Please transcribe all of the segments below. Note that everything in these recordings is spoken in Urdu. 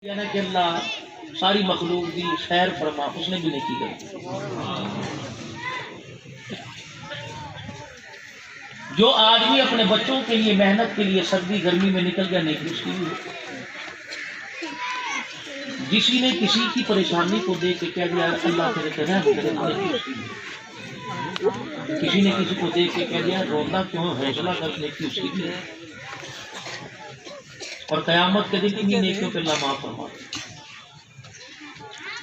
یعنی کہ اللہ ساری مخلوق دی خیر فرما، اس نے بھی نیکی کری۔ جو آدمی اپنے بچوں کے لیے محنت کے لیے سردی گرمی میں نکل گیا، نیکی اس کی بھی ہے۔ کسی نے کسی کی پریشانی کو دیکھ کے کہہ دیا اللہ تیرے پہ رحم کرے، نیکی اس کی بھی ہے۔ کسی نے کسی کو دیکھ کے کہہ دیا روتا کیوں، حوصلہ کر، نیکی اس کی بھی ہے۔ اور قیامت کے دن انہیں نیکیوں پہ اللہ معاف فرما۔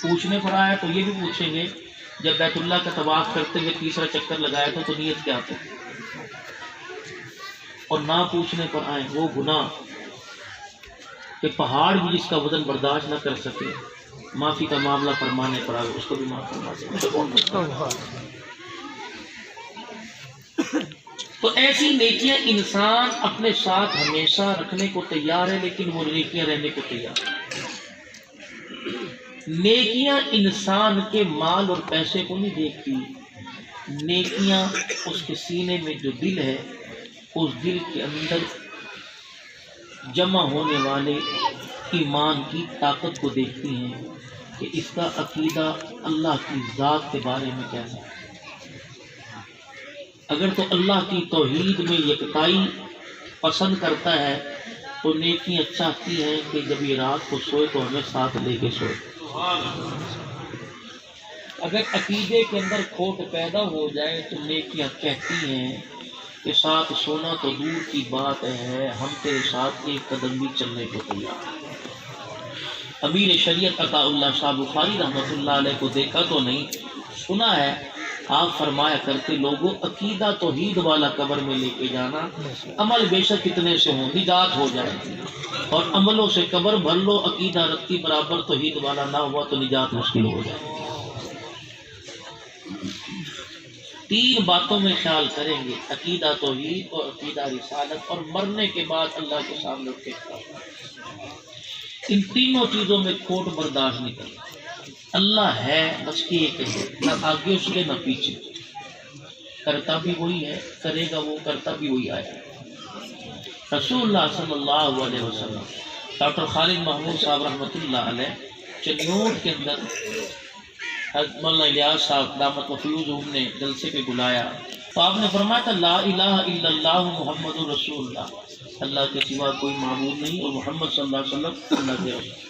پوچھنے پر آیا تو یہ بھی پوچھیں گے جب بیت اللہ کا طواف کرتے ہوئے تیسرا چکر لگایا تھا تو نیت کیا تھی، اور نہ پوچھنے پر آئے وہ گناہ کہ پہاڑ بھی جس کا وزن برداشت نہ کر سکے، معافی کا معاملہ فرمانے پر آئے اس کو بھی معاف فرما دیں۔ تو ایسی نیکیاں انسان اپنے ساتھ ہمیشہ رکھنے کو تیار ہے، لیکن وہ نیکیاں رہنے کو تیار ہے۔ نیکیاں انسان کے مال اور پیسے کو نہیں دیکھتی، نیکیاں اس کے سینے میں جو دل ہے، اس دل کے اندر جمع ہونے والے ایمان کی طاقت کو دیکھتی ہیں کہ اس کا عقیدہ اللہ کی ذات کے بارے میں کیسا ہے۔ اگر تو اللہ کی توحید میں یکتائی پسند کرتا ہے تو نیکیاں چاہتی ہیں کہ جب یہ رات کو سوئے تو ہمیں ساتھ لے کے سوئے۔ اگر عقیدے کے اندر کھوٹ پیدا ہو جائے تو نیکیاں کہتی ہیں کہ ساتھ سونا تو دور کی بات ہے، ہم تیرے ساتھ ایک قدم بھی چلنے کو تیار۔ امیر شریعت عطا اللہ شاہ بخاری رحمۃ اللہ علیہ کو دیکھا تو نہیں، سنا ہے، آپ فرمایا کرتے لوگوں عقیدہ توحید والا قبر میں لے کے جانا، عمل بے شک کتنے سے ہوں نجات ہو جائے، اور عملوں سے قبر بھر لو، عقیدہ رتی برابر توحید والا نہ ہوا تو نجات مشکل ہو جائے۔ تین باتوں میں خیال کریں گے، عقیدہ توحید اور عقیدہ رسالت، اور مرنے کے بعد اللہ کے سامنے اٹھ کے کھڑا ہونا۔ ان تینوں چیزوں میں کھوٹ برداشت نہیں کرنا۔ اللہ ہے بس ایک ہے، نہ آگے اس کے نہ پیچھے، کرتا بھی وہی ہے، کرے گا وہ، کرتا بھی وہی آیا۔ رسول اللہ صلی اللہ علیہ وسلم، ڈاکٹر خالد محمود صاحب رحمۃ اللہ علیہ چنیوٹ کے اندر حضرت مولانا الیاس صاحب دامت وفیوزہم نے جلسے پہ بلایا تو آپ نے فرمایا تھا لا الہ الا اللہ محمد رسول اللہ، اللہ کے سوا کوئی معبود نہیں اور محمد صلی اللہ علیہ وسلم اللہ کے رسول۔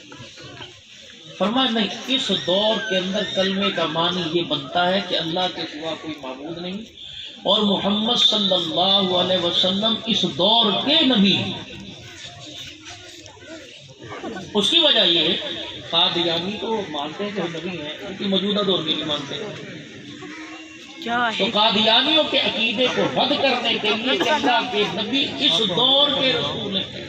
فرمایا نہیں، اس دور کے اندر کلمے کا معنی یہ بنتا ہے کہ اللہ کے سوا کوئی معبود نہیں اور محمد صلی اللہ علیہ وسلم اس دور کے نبی ہیں۔ اس کی وجہ یہ ہے قادیانی تو مانتے ہیں کہ وہ نبی ہیں، ان کی موجودہ دور میں نہیں مانتے، تو قادیانیوں کے عقیدے کو رد کرنے کے لیے کہ اللہ کے نبی اس دور کے رسول ہیں،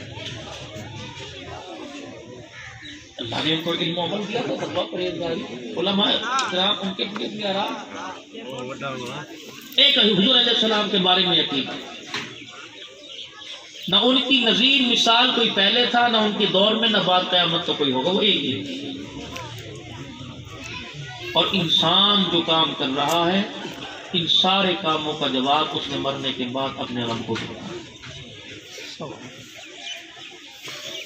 اللہ نے ان کو علم و عمل دیا تو تقویٰ پرہیزگاری، علماء کرام ان کے لیے بھی آرام۔ ایک حضور علیہ السلام کے بارے میں عقیدہ، نہ ان کی نظیر مثال کوئی پہلے تھا، نہ ان کے دور میں، نہ بعد قیامت تو کوئی ہوگا، وہ ایک ہی ہے۔ اور انسان جو کام کر رہا ہے ان سارے کاموں کا جواب اس نے مرنے کے بعد اپنے رب کو دیا۔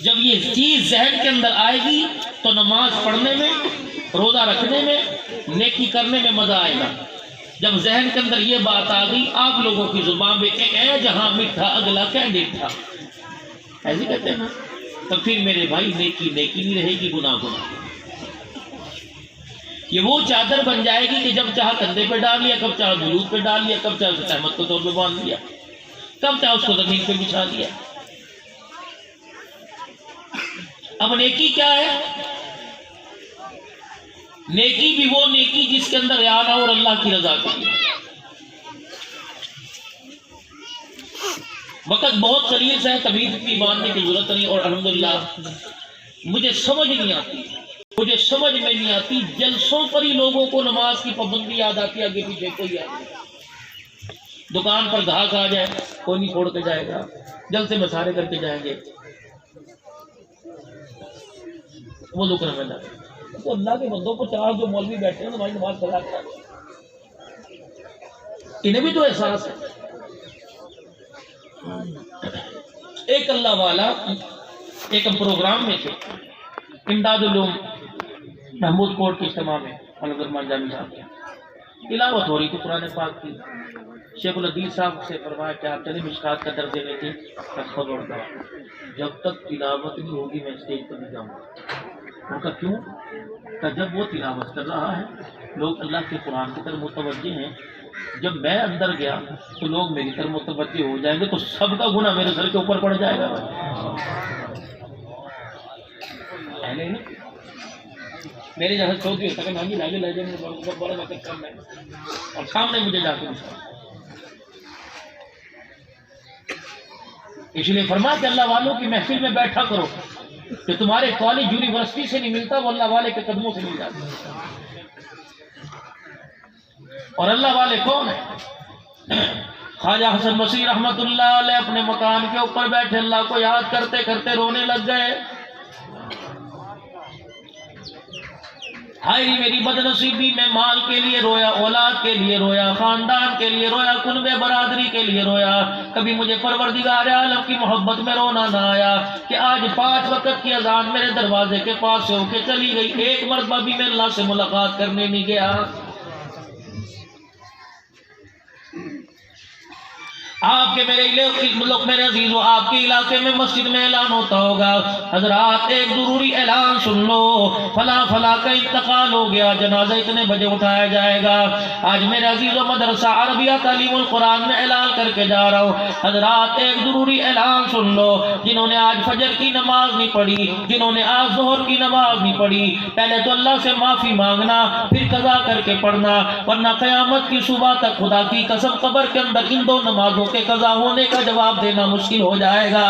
جب یہ چیز ذہن کے اندر آئے گی تو نماز پڑھنے میں، روزہ رکھنے میں، نیکی کرنے میں مزہ آئے گا۔ جب ذہن کے اندر یہ بات آ گئی آپ لوگوں کی زبان میں کہ اے جہاں میٹھا اگلا کیا میٹھا، ایسے کہتے ہیں نا، تو پھر میرے بھائی نیکی نیکی نہیں رہے گی، گناہ گناہ۔ یہ وہ چادر بن جائے گی کہ جب چاہا کندھے پہ ڈال لیا، کب چاہا جلود پہ ڈال لیا، کب چاہا تہمت کو طور پہ باندھ لیا، کب چاہا اس کو زمین پہ بچھا دیا۔ اب نیکی کیا ہے؟ نیکی بھی وہ نیکی جس کے اندر ریاء اور اللہ کی رضا کے لیے۔ وقت بہت قلیل سے ہے، تمیز کی ماننے کی ضرورت نہیں، اور الحمدللہ مجھے سمجھ نہیں آتی جلسوں پر ہی لوگوں کو نماز کی پابندی یاد آتی ہے، آگے پیچھے کوئی یاد نہیں۔ دکان پر گاہک آ جائے کوئی نہیں چھوڑ کے جائے گا، جلسے میں سارے کر کے جائیں گے، وہ لوگ رہنے لگے۔ تو اللہ کے بندوں کو چار جو مولوی بیٹھے ہیں ہماری نماز پڑھا کر، انہیں بھی تو احساس ہے۔ ایک اللہ والا ایک پروگرام میں تھے، امداد محمود کوٹ کے اجتماع میں الرحمان جامی صاحب کی تلاوت ہو رہی تھی قرآن پاک کی. شیخ الحدیث صاحب سے فرمایا کہ آپ چلے مشکات کا درس دینے کی خبر دو، جب تک تلاوت نہیں ہوگی میں اسٹیج پر نہیں جاؤں گا. ان کا کیوں؟ کہ جب وہ تلاوت کر رہا ہے لوگ اللہ کے قرآن کی طرف متوجہ ہیں، جب میں اندر گیا تو لوگ میری طرف متوجہ ہو جائیں گے تو سب کا گناہ میرے سر کے اوپر پڑ جائے گا. میرے جیسا چودھری ہوتا کہ مانگی لاگے لے جائیں بڑا وقت کم ہے اور سامنے مجھے جا کے اس لیے فرمایا کہ اللہ والوں کی محفل میں بیٹھا کرو کہ تمہارے کالج یونیورسٹی سے نہیں ملتا، وہ اللہ والے کے قدموں سے مل جاتا. اور اللہ والے کون ہیں؟ خواجہ حسن مسیح رحمت اللہ علیہ اپنے مکان کے اوپر بیٹھے اللہ کو یاد کرتے کرتے رونے لگ گئے. ہائے میری بدنصیبی، میں مال کے لیے رویا، اولاد کے لیے رویا، خاندان کے لیے رویا، کنبے برادری کے لیے رویا. کبھی مجھے پروردگار عالم کی محبت میں رونا نہ آیا کہ آج 5 وقت کی اذان میرے دروازے کے پاس سے ہو کے چلی گئی، ایک مرتبہ بھی میں اللہ سے ملاقات کرنے نہیں گیا. آپ کے میرے عزیزو، آپ کے علاقے میں مسجد میں اعلان ہوتا ہوگا، حضرات ایک ضروری اعلان سن لو، فلاں فلاں کا انتقال ہو گیا، جنازہ اتنے بجے اٹھایا جائے گا. آج میرے عزیزو مدرسہ عربیہ تعلیم القرآن میں اعلان کر کے جا رہا ہوں، حضرات ایک ضروری اعلان سن لو. جنہوں نے آج فجر کی نماز نہیں پڑھی، جنہوں نے آج ظہر کی نماز نہیں پڑھی، پہلے تو اللہ سے معافی مانگنا، پھر قضا کر کے پڑھنا، ورنہ قیامت کی صبح تک خدا کی قسم قبر کے اندر ان 2 نمازوں کے قضا ہونے کا جواب دینا مشکل ہو جائے گا.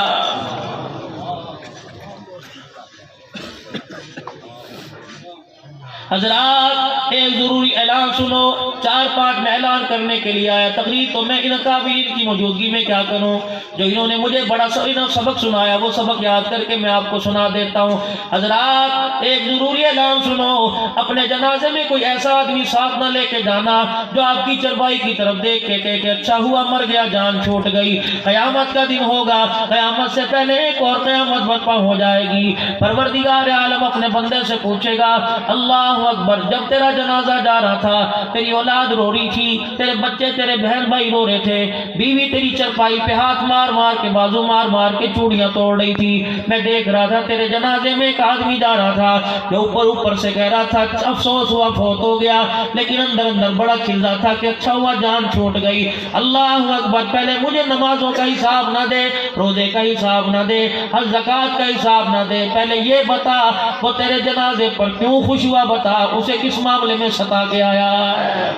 حضرات ایک ضروری اعلان سنو، 4 پارٹ میں اعلان کرنے کے لیے آیا. تقریر تو میں ان قابلین کی موجودگی میں کیا کروں، جو انہوں نے مجھے بڑا سبق سنایا وہ سبق یاد کر کے میں آپ کو سنا دیتا ہوں. حضرات ایک ضروری اعلان سنو، اپنے جنازے میں کوئی ایسا آدمی ساتھ نہ لے کے جانا جو آپ کی چرپائی کی طرف دیکھ کے کہے کہ اچھا ہوا مر گیا، جان چھوٹ گئی. قیامت کا دن ہوگا، قیامت سے پہلے ایک اور قیامت برپا ہو جائے گی. پروردگار عالم اپنے بندے سے پوچھے گا، اللہ اکبر، جب تیرا جنازہ جا رہا تھا تیری اولاد رو رہی تھی، تیرے بچے تیرے بہن بھائی رو رہے تھے، بیوی تیری چرپائی پہ ہاتھ مار مار کے بازو مار مار کے چوڑیاں توڑ رہی تھی، میں دیکھ رہا تھا تیرے جنازے میں ایک آدمی جا رہا تھا جو اوپر سے کہہ رہا تھا افسوس ہوا فوت ہو گیا، لیکن اندر اندر بڑا کھل رہا تھا کہ اچھا ہوا جان چھوٹ گئی. اللہ اکبر، پہلے مجھے نمازوں کا حساب نہ دے، روزے کا حساب نہ دے، حج زکات کا حساب نہ دے، پہلے یہ بتا وہ تیرے جنازے پر کیوں خوش ہوا، بتا اسے کس معاملے میں ستا کے آیا ہے.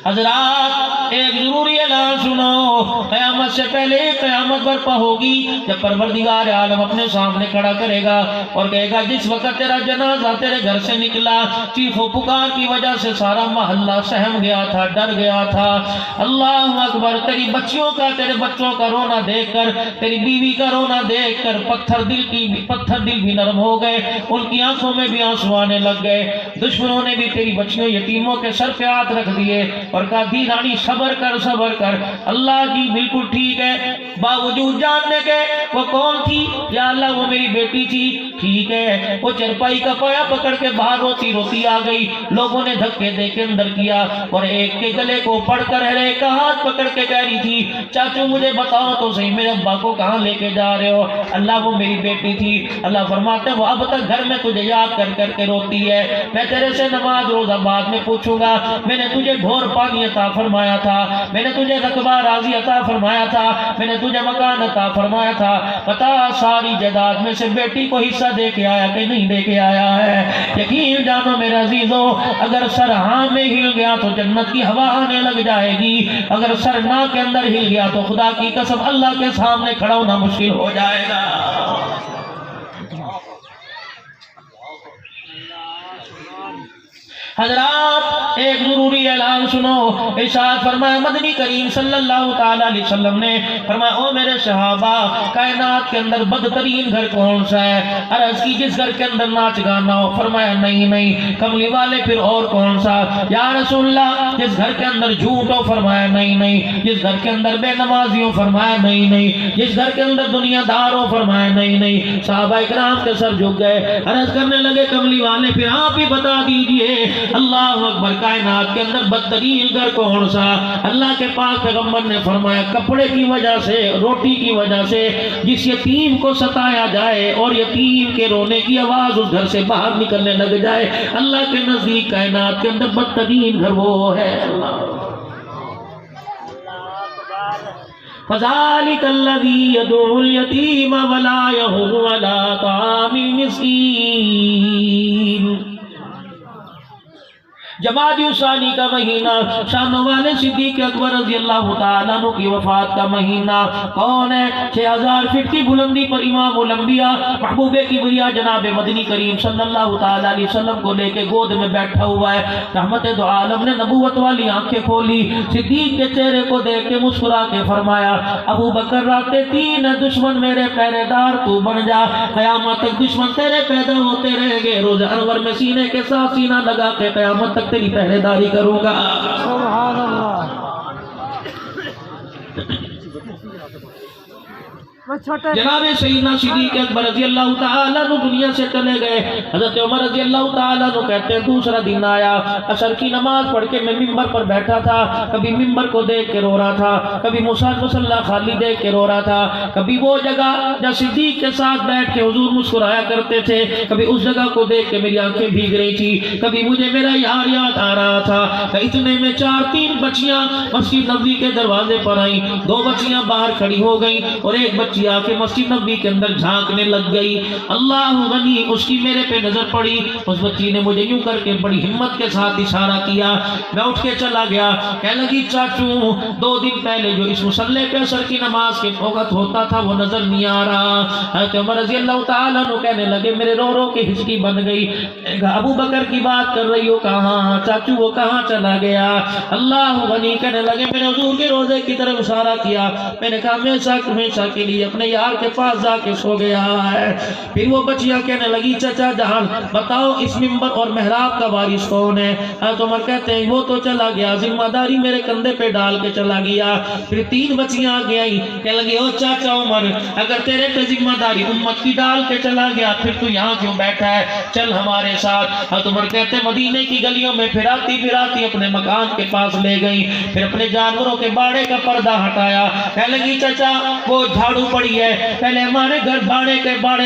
حضرات ایک ضروری اعلان سنو، قیامت سے پہلے قیامت برپا ہوگی جب پروردگار عالم اپنے سامنے کھڑا کرے گا اور کہے گا جس وقت تیرا جنازہ تیرے گھر سے نکلا، چیخ و پکار کی وجہ سے سارا محلہ سہم گیا تھا، ڈر گیا تھا. اللہ اکبر، تیری بچیوں کا تیرے بچوں کا رونا دیکھ کر، تیری بیوی کا رونا دیکھ کر پتھر دل بھی نرم ہو گئے، ان کی آنکھوں میں بھی آنسو آنے لگ گئے. دشمنوں نے بھی تیری بچیوں یتیموں کے سر پہ ہاتھ رکھ دیے اور کہا دی رانی صبر کر صبر کر. اللہ جی بالکل ٹھیک ہے، باوجود جاننے کے وہ کون تھی، یا اللہ وہ میری بیٹی تھی. ٹھیک ہے، وہ چرپائی کا پایا پکڑ کے باہر روتی روتی آ گئی، لوگوں نے دھکے دے کے اندر کیا اور ایک کے گلے کو پڑھ کر ایک کا ہاتھ پکڑ کے کہہ رہی تھی چاچو مجھے بتاؤ تو صحیح میرے ابا کو کہاں لے کے جا رہے ہو. اللہ وہ میری بیٹی تھی. اللہ فرماتے ہیں وہ اب تک گھر میں تجھے یاد کر کر کے روتی ہے. میں تیرے سے نماز روزہ بعد میں پوچھوں گا، میں نے تجھے ڈھور پانی عطا فرمایا تھا، میں نے تجھے رقبہ راضی عطا فرمایا تھا، میں نے تجھے مکان عطا فرمایا تھا، بتا ساری جائیداد میں سے بیٹی کو حصہ دے کے آیا کہ نہیں دے کے آیا ہے. یقین جانو میرے عزیزو، اگر سر ہاں میں ہل گیا تو جنت کی ہوا آنے لگ جائے گی، اگر سر نہ کے اندر ہل گیا تو خدا کی قسم اللہ کے سامنے کھڑا ہونا مشکل ہو جائے گا. حضرات ایک ضروری اعلان سنو، ارشاد فرمایا مدنی کریم صلی اللہ تعالی علیہ وسلم نے فرمایا او میرے صحابہ، کائنات کے اندر بدترین گھر کون سا ہے؟ عرض کی جس گھر کے اندر ناچ گانا ہو۔ فرمایا نہیں نہیں۔ کملی والے پھر اور کون سا؟ یا رسول اللہ جس گھر کے اندر جھوٹ ہو؟ فرمایا نہیں نہیں۔ جس گھر کے اندر بے نمازی ہو؟ فرمایا نہیں نہیں۔ جس گھر کے اندر دنیا دار ہو؟ فرمایا نہیں نہیں۔ صحابہ اکرام کے سر جھک گئے، عرض کرنے لگے کملی والے پھر آپ ہی بتا دیجئے، اللہ اکبر، کائنات کے اندر بدترین گھر کون سا؟ اللہ کے پاک پیغمبر نے فرمایا کپڑے کی وجہ سے، روٹی کی وجہ سے جس یتیم کو ستایا جائے اور یتیم کے رونے کی آواز اس گھر سے باہر نکلنے لگ جائے، اللہ کے نزدیک کائنات کے اندر بدترین گھر وہ ہے۔ فَذَلِكَ الَّذِي يَدْعُو الْيَتِيمَ وَلَا يَحُضُّ عَلَىٰ طَعَامِ الْمِسْكِينِ۔ جمادی الثانی کا مہینہ، شام والے صدیق اکبر رضی اللہ تعالیٰ عنہ کی وفات کا مہینہ، کون ہے؟ 6000 فٹ کی بلندی پر امام الانبیاء محبوب کبریا جناب مدنی کریم صلی اللہ تعالیٰ علیہ وسلم کو لے کے گود میں بیٹھا ہوا ہے۔ رحمت دو عالم نے نبوت والی آنکھیں کھولی، صدیق کے چہرے کو دیکھ کے مسکرا کے فرمایا ابو بکر راتیں 3 ہیں، دشمن میرے پہرے دار تو بن جا، قیامت تک دشمن تیرے پیدا ہوتے رہیں گے، روز انور میں سینے کے ساتھ سینہ لگا کے قیامت تک تیری پہرے داری کروں گا۔ سبحان اللہ۔ جناب سیدنا صدیق اکبر رضی اللہ تعالیٰ عنہ دنیا سے چلے گئے۔ حضرت عمر رضی اللہ تعالیٰ عنہ کہتے ہیں دوسرا دن آیا، عصر کی نماز پڑھ کے میں ممبر پر بیٹھا تھا، کبھی ممبر کو دیکھ کے رو رہا تھا، کبھی مصلی خالی دیکھ کے رو رہا تھا، کبھی وہ جگہ جہاں صدیق کے ساتھ بیٹھ کے حضور مسکرایا کرتے تھے، کبھی اس جگہ کو دیکھ کے میری آنکھیں بھیگ رہی تھی، کبھی مجھے میرا یار یاد آ رہا تھا۔ اتنے میں 4-3 بچیاں مسجد نبوی کے دروازے پر آئیں، 2 بچیاں باہر کھڑی ہو گئیں اور ایک بچی آ کے مسجد نبوی کے اندر جھانکنے لگ گئی۔ اللہ غنی، اس کی میرے پہ نظر پڑی، اس بچی نے مجھے یوں کر کے بڑی ہمت کے ساتھ اشارہ کیا، میں اٹھ کے چلا گیا، کہنے لگی چاچو 2 دن پہلے جو اس مصلی پہ عصر کی نماز کے وقت ہوتا تھا وہ نظر نہیں آ رہا۔ حضرت عمر رضی اللہ تعالیٰ عنہ کہنے لگے میرے رو رو کے ہچکی بن گئی، ابو بکر کی بات کر رہی ہو کہاں چاچو، وہ کہاں چلا گیا؟ اللہ غنی کہنے لگے میں نے حضور کے روزے کی طرف اشارہ کیا، میں نے کہا ہمیشہ کے لیے اپنے یار کے پاس جا کے سو گیا ہے۔ پھر وہ بچیاں کہنے لگی چچا جان بتاؤ اس ممبر اور محراب کا وارث کون ہے؟ حضرت عمر کہتے ہیں وہ تو چلا گیا، ذمہ داری میرے کندھے پہ ڈال کے چلا گیا۔ پھر 3 بچیاں آگے آئیں، کہنے لگی او چاچا عمر اگر تیرے پہ ذمہ داری امت کی ڈال کے چلا گیا پھر تو یہاں کیوں بیٹھا ہے، چل ہمارے ساتھ۔ حضرت عمر کہتے ہیں مدینے کی گلیوں میں پھراتی اپنے مکان کے پاس لے گئی، پھر اپنے جانوروں کے باڑے کا پردہ ہٹایا، کہنے لگی چچا وہ جھاڑو پڑی ہے، پہلے ہمارے گھر باڑے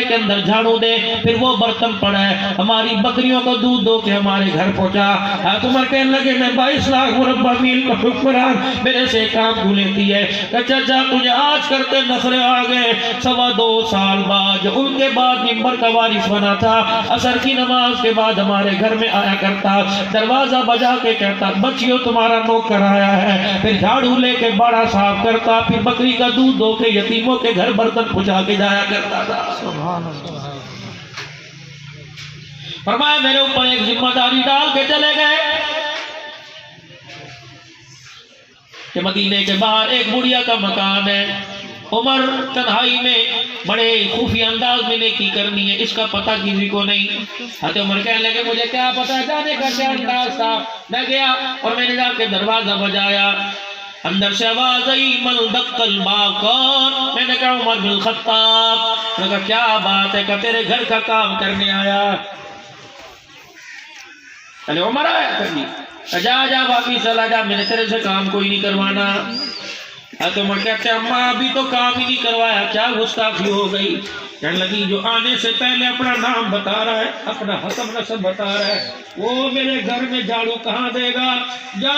کے اندر جھاڑو دے، پھر وہ برتن پڑا ہے ہماری بکریوں کو دودھ دو کے ہمارے گھر پہنچا۔ حضرت عمر کہنے لگے میں 22 لاکھ مربع میل کا حکمران، میرے سے کام کیوں لیتی ہے؟ چچا تجھے آج کرتے نخرے آ گئے، 2.25 سال بعد جو ان کے بعد ممبر کا وارث بنا تھا، عصر کی نماز کے بعد ہمارے گھر میں آیا کرتا، دروازہ بجا کے کہتا بچیوں تمہارا نوکر آیا ہے، پھر جھاڑو لے کے باڑا صاف کرتا، پھر بکری کا دودھ دو کے یتیموں کے گھر برتن پہنچا کے جایا کرتا تھا۔ سبحان اللہ۔ فرمایا میرے اوپر ایک ذمہ داری ڈال کے چلے گئے کہ مدینے کے باہر ایک بڑھیا کا مکان ہے، عمر تنہائی میں بڑے خفیہ انداز میں نیکی کرنی ہے، اس کا پتہ کسی کو نہیں۔ حضرت عمر کہنے لگے مجھے کیا پتہ جانے کا کیا انداز تھا، میں گیا اور میں نے جا کے دروازہ بجایا، اندر سے آواز آئی من دق الباب کون؟ میں نے کہا عمر بن الخطاب۔ میں نے کہا کیا بات ہے؟ کہ تیرے گھر کا کام کرنے آیا۔ پہلے عمر آیا کبھی جا واپس چلا جا، میں نے تیرے سے کام کوئی نہیں کروانا۔ حضرت عمر کہتے ہیں اماں ابھی تو کام ہی نہیں کروایا، کیا گستاخی ہو گئی؟ کہنے لگی جو آنے سے پہلے اپنا نام بتا رہا ہے، اپنا حسب نسب بتا رہا ہے، وہ میرے گھر میں جھاڑو کہاں دے گا؟ جا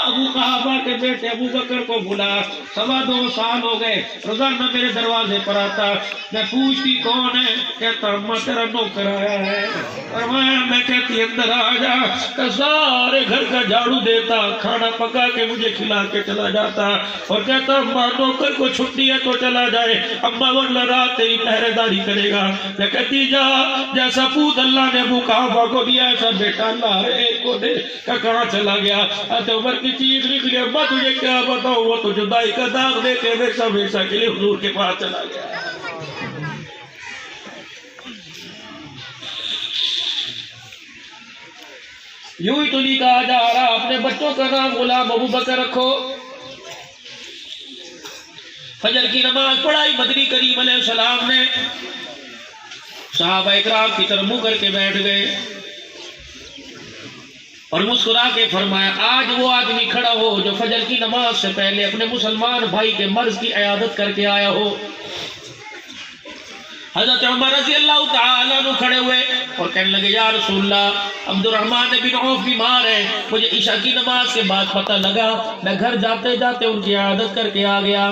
ابو قحافہ کے بیٹے ابو بکر کو بلا، 2.25 سال ہو گئے روزانہ میرے دروازے پر آتا، میں پوچھتی کون ہے؟ کہتا اماں تیرا نوکر آیا ہے۔ فرمایا میں کہتی اندر آ جا، کہ سارے گھر کا جھاڑو دیتا، کھانا پکا کے مجھے کھلا کے چلا جاتا اور کہتا کہتا اماں نوکر کو چھٹی ہے تو چلا جائے، اماں ورنہ رات تیری پہرے داری کرے گا۔ میں کہتی جا، جیسا پوت اللہ نے ابو قحافہ کو دیا ایسا بیٹا اللہ ایک کو دے۔ کہ کہاں چلا گیا؟ حضرت عمر کی چیخ نکلی، اماں تجھے کیا بتاؤں، وہ تو جدائی کا داغ دے کے ہمیشہ کے لیے حضور کے پاس چلا گیا۔ یوں ہی تو نہیں کہا جا رہا اپنے بچوں کا نام غلام ابو بکر رکھو۔ فجر کی نماز پڑھائی مدنی کریم علیہ السلام نے، صحابہ اکرام کی طرف منہ کر کے بیٹھ گئے اور مسکرا کے فرمایا آج وہ آدمی کھڑا ہو جو فجر کی نماز سے پہلے اپنے مسلمان بھائی کے مرض کی عیادت کر کے آیا ہو۔ حضرت عمر رضی اللہ تعالیٰ عنہ کھڑے ہوئے اور کہنے لگے یا رسول اللہ عبد الرحمن بن عوف بیمار ہے، مجھے عشاء کی نماز کے بعد پتہ لگا، میں گھر جاتے جاتے ان کی عیادت کر کے آ گیا۔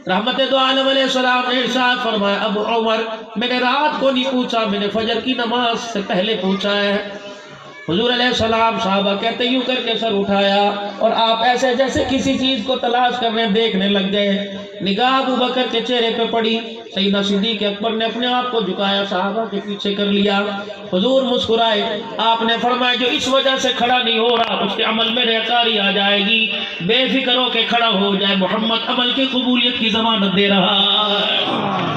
رحمت دو عالم علیہ السلام نے ارشاد فرمایا ابو عمر میں نے رات کو نہیں پوچھا، میں نے فجر کی نماز سے پہلے پوچھا ہے۔ حضور علیہ السلام صحابہ کہتے یوں کر کے سر اٹھایا اور آپ ایسے جیسے کسی چیز کو تلاش کرنے دیکھنے لگ گئے۔ نگاہ ابو بکر کے چہرے پہ پڑی، سیدنا صدیق اکبر نے اپنے آپ کو جھکایا، صحابہ کے پیچھے کر لیا۔ حضور مسکرائے، آپ نے فرمایا جو اس وجہ سے کھڑا نہیں ہو رہا اس کے عمل میں ریاکاری آ جائے گی، بے فکر ہو کے کھڑا ہو جائے، محمد عمل کی قبولیت کی ضمانت دے رہا ہے۔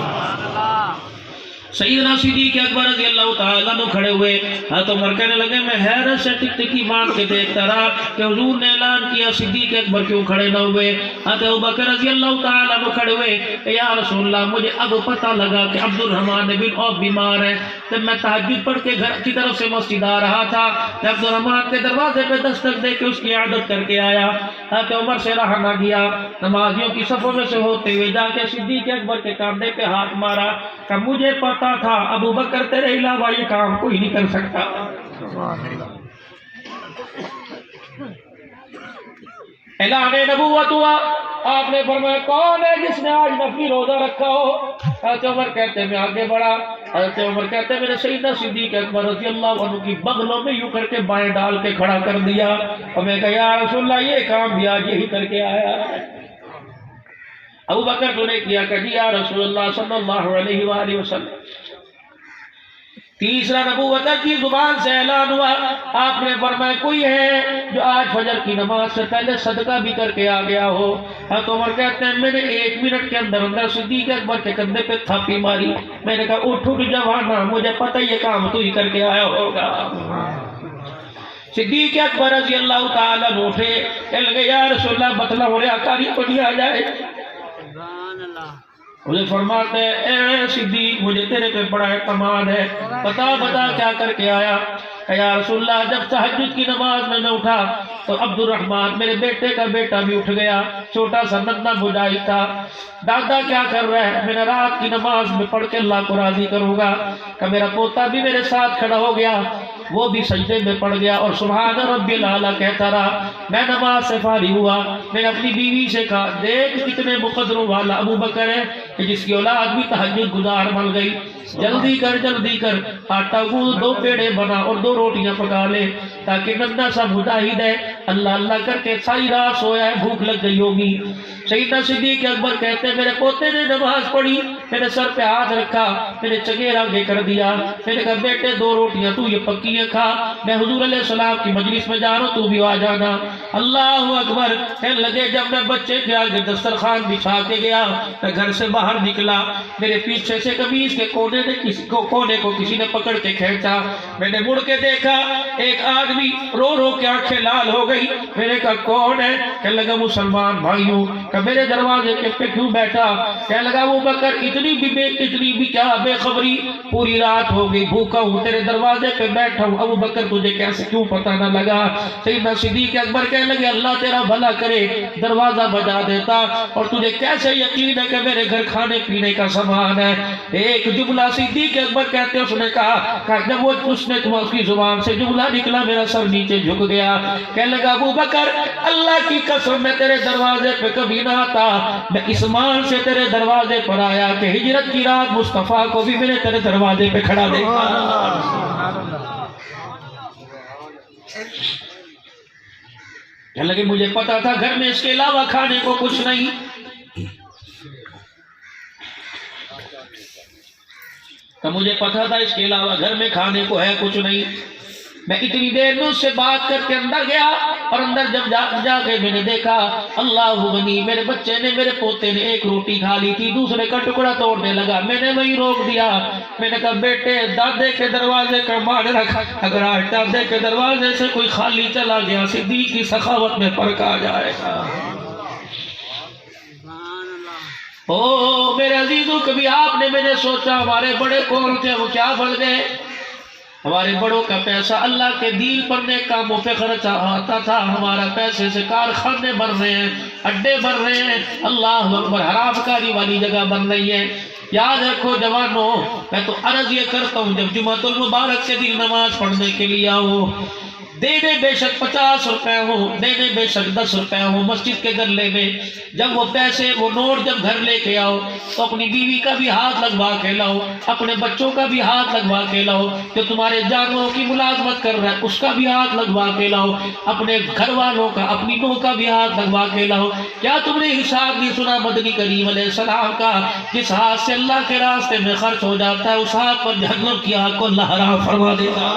سیدنا صدیق اکبر رضی اللہ تعالیٰ عنہ کھڑے ہوئے، حضرت عمر کہنے لگے میں حیرت سے ٹک ٹکی مان کے دیکھتا رہا کہ حضور نے اعلان کیا، صدیق اکبر کیوں کھڑے نہ ہوئے؟ حضرت ابوبکر رضی اللہ تعالیٰ عنہ کھڑے ہوئے کہ یا رسول اللہ مجھے اب پتہ لگا کہ عبد الرحمن بن عوف بیمار ہے۔ جب میں تہجد پڑھ کے گھر کی طرف سے مسجد آ رہا تھا کہ عبد الرحمن کے دروازے پہ دستک دے کے اس کی عیادت کر کے آیا۔ حضرت عمر سے رہا نہ گیا، نمازیوں کی صفوں میں سے ہوتے ہوئے جا کے صدیق اکبر کے کاندھے پہ ہاتھ مارا کہ مجھے پتا تھا ابو بکر تیرے علاوہ یہ کام کوئی نہیں کر سکتا۔ اعلان نبوت ہوا، آپ نے فرمایا کون ہے جس نے آج نفلی روزہ رکھا ہو؟ حضرت عمر کہتے میں آگے بڑھا، حضرت عمر کہتے میں نے سیدنا صدیق اکبر رضی اللہ عنہ کی بغلوں میں یوں کر کے بائیں ڈال کے کھڑا کر دیا اور میں کہا یا رسول اللہ یہ کام بھی آج یہی کر کے آیا ہے۔ ابو بکر تو نے کیا کہ جی یا رسول اللہ صلی اللہ علیہ وآلہ وسلم۔ تیسرا نبوت کی زبان سے اعلان ہوا، آپ نے فرمایا کوئی ہے جو آج فجر کی نماز سے پہلے صدقہ بھی کر کے آ گیا ہو؟ حضرت عمر کہتے ہیں میں نے 1 منٹ کے اندر اندر صدیق اکبر کے کندھے پہ تھاپی ماری، میں نے کہا اٹھ اٹھ جوانا، مجھے پتہ یہ کام تو ہی کر کے آیا ہوگا۔ صدیق اکبر رضی اللہ تعالیٰ عنہ اٹھے، کہنے لگے یا رسول اللہ بتلاؤ ریاکاری کو نہیں آ جائے؟ انہیں فرماتے ہیں اے صدیق مجھے تیرے پہ بڑا اعتماد ہے، بتا کیا کر کے آیا؟ کہ یا رسول اللہ جب تہجد کی نماز میں اٹھا تو عبد الرحمن میرے بیٹے کا بیٹا بھی اٹھ گیا، چھوٹا سا ننھا مجاہد تھا۔ دادا کیا کر رہا ہے؟ میں نے رات کی نماز میں پڑھ کے اللہ کو راضی کروں گا کہ میرا پوتا بھی میرے ساتھ کھڑا ہو گیا، وہ بھی سجدے میں پڑ گیا اور سبحان ربی الاعلیٰ کہتا رہا۔ میں نماز سے فارغ ہوا، میں نے اپنی بیوی سے کہا دیکھ کتنے مقدروں والا ابو بکر ہے کہ جس کی اولاد بھی تہجد گزار بن گئی، جلدی کر آٹا گوندھ 2 پیڑے بنا اور 2 روٹیاں پکا لے تاکہ ننھا سا مجاہد ہے اللہ اللہ کر کے ساری رات سویا ہے، بھوک لگ گئی ہوگی۔ سیدنا صدیق اکبر کہتے ہیں میرے پوتے نے نماز پڑھی، میرے سر پہ ہاتھ رکھا، میں نے چگیرا آگے کر دیا، میں نے کہا بیٹے 2 روٹیاں تو یہ پکی ہے کھا، میں حضور علیہ السلام کی مجلس میں جا رہا ہوں تو بھی آ جانا۔ اللہ اکبر کہنے لگے جب میں بچے کے آگے دسترخوان بچھا کے گیا، میں گھر سے باہر نکلا، میرے پیچھے سے قمیص کے کونے کو کسی نے پکڑ کے کھینچا، میں نے مڑ کے دیکھا ایک آدمی رو رو کے آنکھیں لال ہو گئی، میں نے کہا کون ہے؟ کہنے لگا مسلمان بھائیوں، کہ میرے دروازے پہ کیوں بیٹھا؟ کہنے لگا ابو بکر اتنی بھی کیا بے خبری، پوری رات ہو گئی بھوکا ہوں تیرے دروازے پہ بیٹھا ہوں، ابو بکر تجھے کیسے کیوں پتہ نہ لگا؟ سیدنا صدیق اکبر کہنے لگے اللہ تیرا بھلا کرے، دروازہ بجا دیتا اور تجھے کیسے یقین ہے کہ میرے گھر کھانے پینے کا سامان ہے؟ ایک جملہ صدیق اکبر کہتے ہیں اس نے کہا کہ جب وہ اس کی زبان سے جملہ نکلا میرا سر نیچے جھک گیا، کہنے لگا ابو بکر اللہ کی قسم میں تیرے دروازے پہ کبھی نہ آتا، میں اس مان سے تیرے دروازے پر آیا کہ ہجرت کی رات مصطفیٰ کو بھی میں نے تیرے دروازے پہ کھڑا دیکھا۔ کہنے لگے مجھے پتا تھا گھر میں اس کے علاوہ کھانے کو کچھ نہیں. کہ مجھے پتا تھا اس کے علاوہ گھر میں کھانے کو ہے کچھ نہیں. میں اتنی دیر میں اس سے بات کر کے اندر گیا اور اندر جب جا کے میں نے دیکھا اللہ غنی میرے بچے نے میرے پوتے نے ایک روٹی کھا لی تھی دوسرے کا ٹکڑا توڑنے لگا. میں نے وہی روک دیا. میں نے کہا بیٹے دادے کے دروازے کا مان رکھا, اگر آج دادے کے دروازے سے کوئی خالی چلا گیا صدیق کی سخاوت میں فرق آ جائے گا. او میرے عزیزوں کبھی آپ نے میں نے سوچا ہمارے بڑے کون تھے وہ کیا بن گئے. ہمارے بڑوں کا پیسہ اللہ کے دین پر نیک کاموں پہ خرچ آتا تھا. ہمارا پیسے سے کارخانے بن رہے ہیں, اڈے بن رہے ہیں, اللہ اکبر حرام کاری والی جگہ بن رہی ہے. یاد رکھو جوانوں میں تو عرض یہ کرتا ہوں جب جمعۃ المبارک کے دن نماز پڑھنے کے لیے آؤ دینے بے شک 50 روپے ہو دینے بے شک 10 روپے ہو مسجد کے گلے میں جب وہ پیسے وہ نوٹ جب گھر لے کے آؤ تو اپنی بیوی کا بھی ہاتھ لگوا کے لاؤ اپنے بچوں کا بھی ہاتھ لگوا کے لاؤ جو تمہارے جانوروں کی ملازمت کر رہا ہے اس کا بھی ہاتھ لگوا کے لاؤ اپنے گھر والوں کا اپنی نوح کا بھی ہاتھ لگوا کے لاؤ. کیا تم نے حساب نہیں سنا مدنی کریم علیہ السلام کا جس ہاتھ سے اللہ کے راستے میں خرچ ہو جاتا ہے اس ہاتھ پر جہنم کی آگ کو اللہ حرام فرما دیتا.